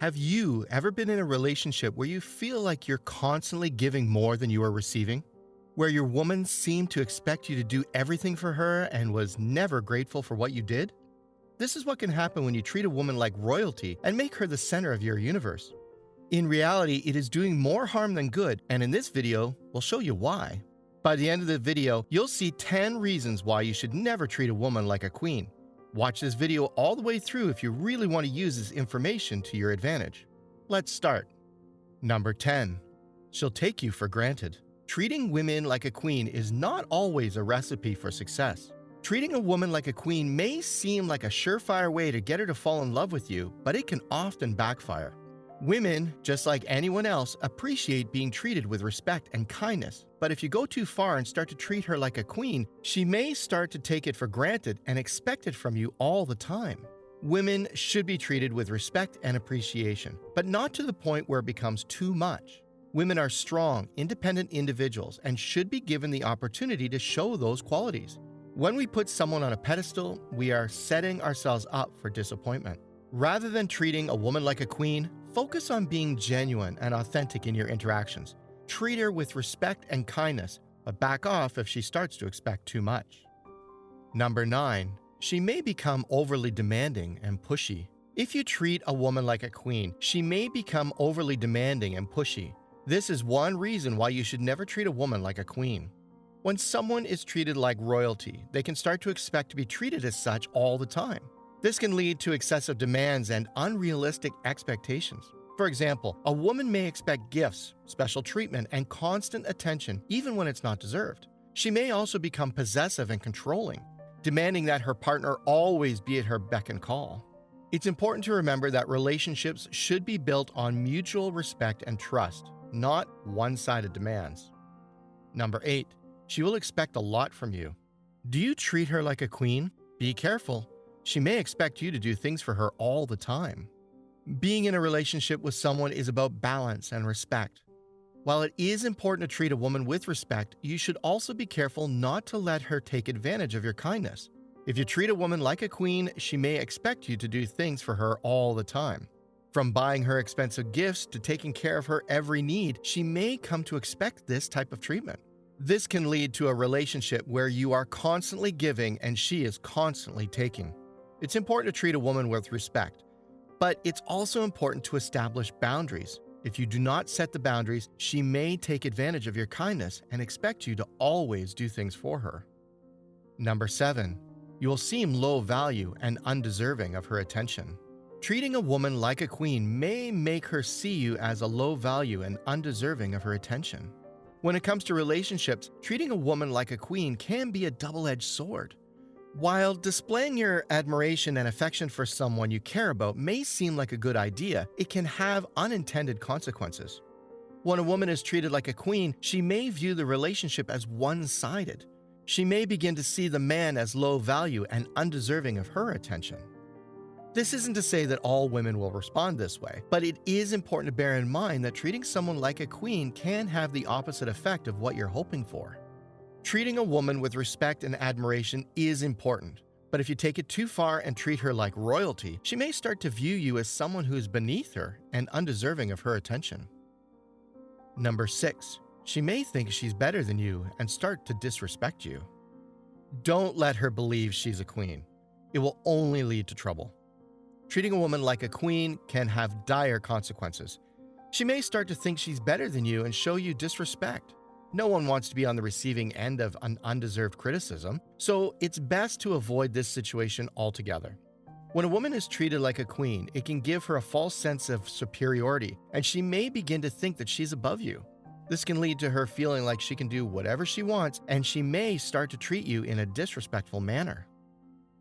Have you ever been in a relationship where you feel like you're constantly giving more than you are receiving? Where your woman seemed to expect you to do everything for her and was never grateful for what you did? This is what can happen when you treat a woman like royalty and make her the center of your universe. In reality, it is doing more harm than good, and in this video, we'll show you why. By the end of the video, you'll see 10 reasons why you should never treat a woman like a queen. Watch this video all the way through if you really want to use this information to your advantage. Let's start. Number 10. She'll take you for granted. Treating women like a queen is not always a recipe for success. Treating a woman like a queen may seem like a surefire way to get her to fall in love with you, but it can often backfire. Women, just like anyone else, appreciate being treated with respect and kindness, but if you go too far and start to treat her like a queen, she may start to take it for granted and expect it from you all the time. Women should be treated with respect and appreciation, but not to the point where it becomes too much. Women are strong, independent individuals and should be given the opportunity to show those qualities. When we put someone on a pedestal, we are setting ourselves up for disappointment. Rather than treating a woman like a queen, focus on being genuine and authentic in your interactions. Treat her with respect and kindness, but back off if she starts to expect too much. Number 9. She may become overly demanding and pushy. If you treat a woman like a queen, she may become overly demanding and pushy. This is one reason why you should never treat a woman like a queen. When someone is treated like royalty, they can start to expect to be treated as such all the time. This can lead to excessive demands and unrealistic expectations. For example, a woman may expect gifts, special treatment, and constant attention even when it's not deserved. She may also become possessive and controlling, demanding that her partner always be at her beck and call. It's important to remember that relationships should be built on mutual respect and trust, not one-sided demands. Number 8. She will expect a lot from you. Do you treat her like a queen? Be careful. She may expect you to do things for her all the time. Being in a relationship with someone is about balance and respect. While it is important to treat a woman with respect, you should also be careful not to let her take advantage of your kindness. If you treat a woman like a queen, she may expect you to do things for her all the time. From buying her expensive gifts to taking care of her every need, she may come to expect this type of treatment. This can lead to a relationship where you are constantly giving and she is constantly taking. It's important to treat a woman with respect, but it's also important to establish boundaries. If you do not set the boundaries, she may take advantage of your kindness and expect you to always do things for her. Number 7. You will seem low value and undeserving of her attention. Treating a woman like a queen may make her see you as a low value and undeserving of her attention. When it comes to relationships, treating a woman like a queen can be a double-edged sword. While displaying your admiration and affection for someone you care about may seem like a good idea, it can have unintended consequences. When a woman is treated like a queen, she may view the relationship as one-sided. She may begin to see the man as low value and undeserving of her attention. This isn't to say that all women will respond this way, but it is important to bear in mind that treating someone like a queen can have the opposite effect of what you're hoping for. Treating a woman with respect and admiration is important, but if you take it too far and treat her like royalty, she may start to view you as someone who is beneath her and undeserving of her attention. Number 6. She may think she's better than you and start to disrespect you. Don't let her believe she's a queen. It will only lead to trouble. Treating a woman like a queen can have dire consequences. She may start to think she's better than you and show you disrespect. No one wants to be on the receiving end of an undeserved criticism, so it's best to avoid this situation altogether. When a woman is treated like a queen, it can give her a false sense of superiority, and she may begin to think that she's above you. This can lead to her feeling like she can do whatever she wants, and she may start to treat you in a disrespectful manner.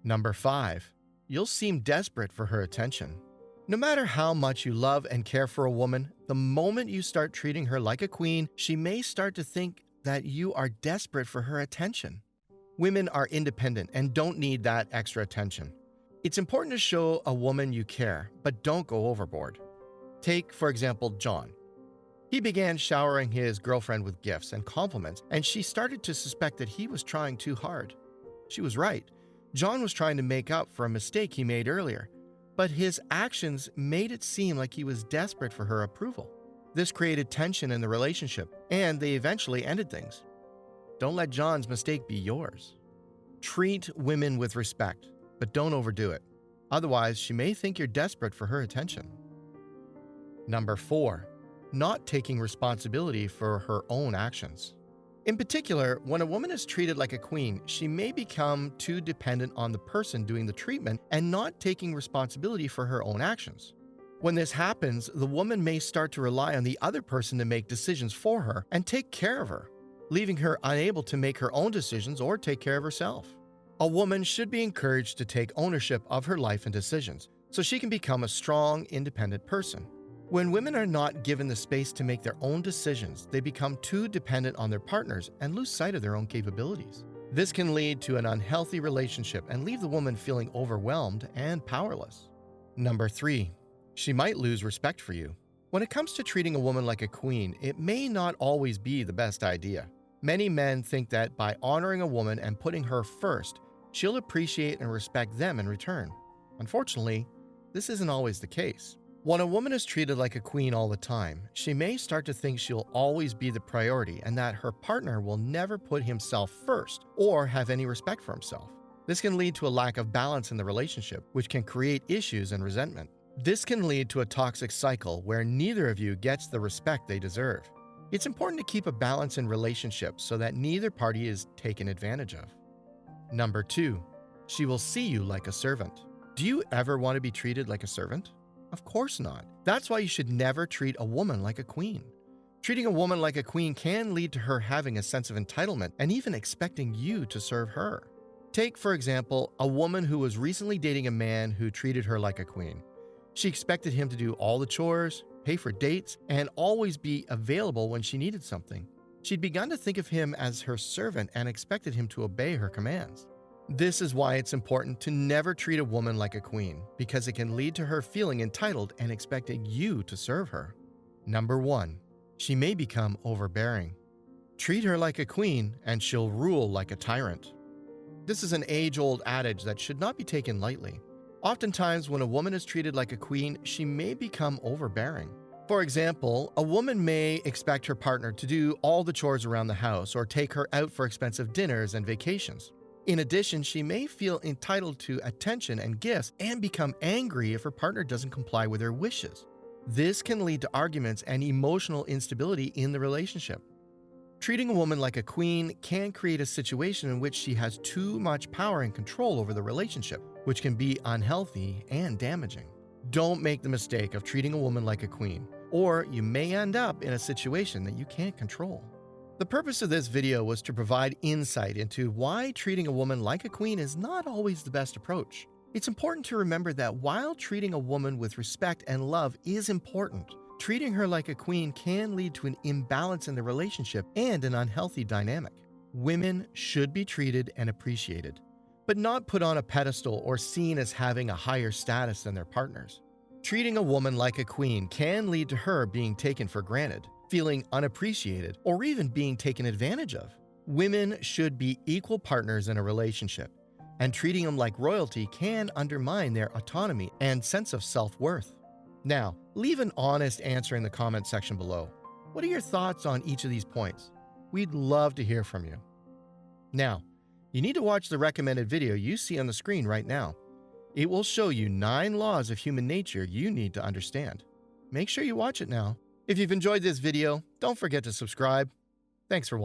Number 5. You'll seem desperate for her attention. No matter how much you love and care for a woman, the moment you start treating her like a queen, she may start to think that you are desperate for her attention. Women are independent and don't need that extra attention. It's important to show a woman you care, but don't go overboard. Take, for example, John. He began showering his girlfriend with gifts and compliments, and she started to suspect that he was trying too hard. She was right. John was trying to make up for a mistake he made earlier. but his actions made it seem like he was desperate for her approval. This created tension in the relationship, and they eventually ended things. Don't let John's mistake be yours. Treat women with respect, but don't overdo it. Otherwise, she may think you're desperate for her attention. Number 4. Not taking responsibility for her own actions. In particular, when a woman is treated like a queen, she may become too dependent on the person doing the treatment and not taking responsibility for her own actions. When this happens, the woman may start to rely on the other person to make decisions for her and take care of her, leaving her unable to make her own decisions or take care of herself. A woman should be encouraged to take ownership of her life and decisions so she can become a strong, independent person. When women are not given the space to make their own decisions, they become too dependent on their partners and lose sight of their own capabilities. This can lead to an unhealthy relationship and leave the woman feeling overwhelmed and powerless. Number 3. She might lose respect for you. When it comes to treating a woman like a queen, it may not always be the best idea. Many men think that by honoring a woman and putting her first, she'll appreciate and respect them in return. Unfortunately, this isn't always the case. When a woman is treated like a queen all the time, she may start to think she'll always be the priority and that her partner will never put himself first or have any respect for himself. This can lead to a lack of balance in the relationship, which can create issues and resentment. This can lead to a toxic cycle where neither of you gets the respect they deserve. It's important to keep a balance in relationships so that neither party is taken advantage of. Number 2. She will see you like a servant. Do you ever want to be treated like a servant? Of course not. That's why you should never treat a woman like a queen. Treating a woman like a queen can lead to her having a sense of entitlement and even expecting you to serve her. Take, for example, a woman who was recently dating a man who treated her like a queen. She expected him to do all the chores, pay for dates, and always be available when she needed something. She'd begun to think of him as her servant and expected him to obey her commands. This is why it's important to never treat a woman like a queen, because it can lead to her feeling entitled and expecting you to serve her. Number 1. She may become overbearing. Treat her like a queen and she'll rule like a tyrant. This is an age-old adage that should not be taken lightly. Oftentimes, when a woman is treated like a queen, she may become overbearing. For example, a woman may expect her partner to do all the chores around the house or take her out for expensive dinners and vacations. In addition, she may feel entitled to attention and gifts and become angry if her partner doesn't comply with her wishes. This can lead to arguments and emotional instability in the relationship. Treating a woman like a queen can create a situation in which she has too much power and control over the relationship, which can be unhealthy and damaging. Don't make the mistake of treating a woman like a queen, or you may end up in a situation that you can't control. The purpose of this video was to provide insight into why treating a woman like a queen is not always the best approach. It's important to remember that while treating a woman with respect and love is important, treating her like a queen can lead to an imbalance in the relationship and an unhealthy dynamic. Women should be treated and appreciated, but not put on a pedestal or seen as having a higher status than their partners. Treating a woman like a queen can lead to her being taken for granted, feeling unappreciated, or even being taken advantage of. Women should be equal partners in a relationship, and treating them like royalty can undermine their autonomy and sense of self-worth. Now, leave an honest answer in the comment section below. What are your thoughts on each of these points? We'd love to hear from you. Now, you need to watch the recommended video you see on the screen right now. It will show you 9 laws of human nature you need to understand. Make sure you watch it now. If you've enjoyed this video, don't forget to subscribe. Thanks for watching.